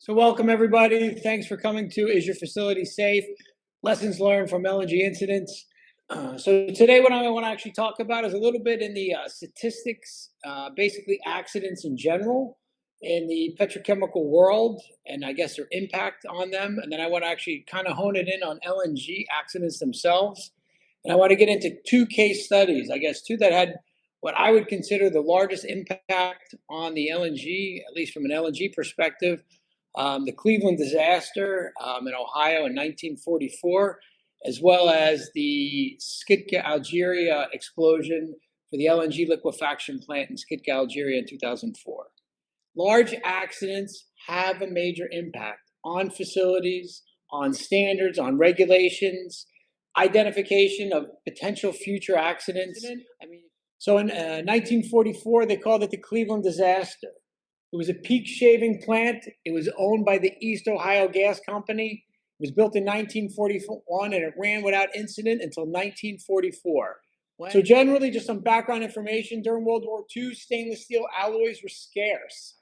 So welcome everybody. Thanks for coming to Is Your Facility Safe? Lessons learned from LNG incidents. So today what I want to actually talk about is a little bit in the statistics, basically accidents in general in the petrochemical world, and I guess their impact on them. And then I want to actually kind of hone it in on LNG accidents themselves. And I want to get into two case studies, I guess two that had what I would consider the largest impact on the LNG, at least from an LNG perspective. The Cleveland disaster in Ohio in 1944, as well as the Skikda Algeria explosion for the LNG liquefaction plant in Skikda Algeria in 2004. Large accidents have a major impact on facilities, on standards, on regulations, identification of potential future accidents. So in 1944, they called it the Cleveland disaster. It was a peak shaving plant. It was owned by the East Ohio Gas Company. It was built in 1941 and it ran without incident until 1944. So generally, just some background information, during World War II, stainless steel alloys were scarce.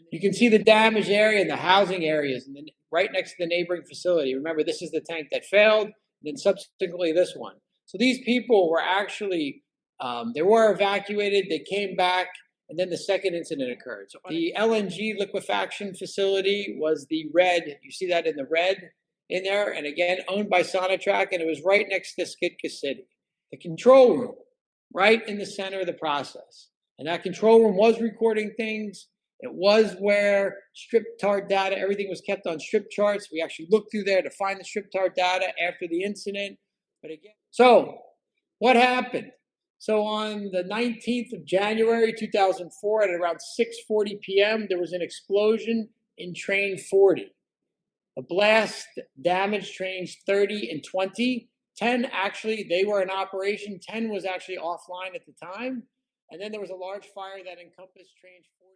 You can see the damaged area and the housing areas and then right next to the neighboring facility. Remember, this is the tank that failed, and then subsequently this one. So these people were actually, they were evacuated, they came back, and then the second incident occurred. So the LNG liquefaction facility was the red. You see that in the red in there, and again, owned by Sonatrach, and it was right next to Skikda City. The control room, right in the center of the process. And that control room was recording things. It was where strip chart data, everything was kept on strip charts. We actually looked through there to find the strip chart data after the incident. But again, so what happened? So on the 19th of January, 2004, at around 6:40 p.m., there was an explosion in train 40. A blast damaged trains 30 and 20. 10 actually, they were in operation. 10 was actually offline at the time. And then there was a large fire that encompassed trains 40.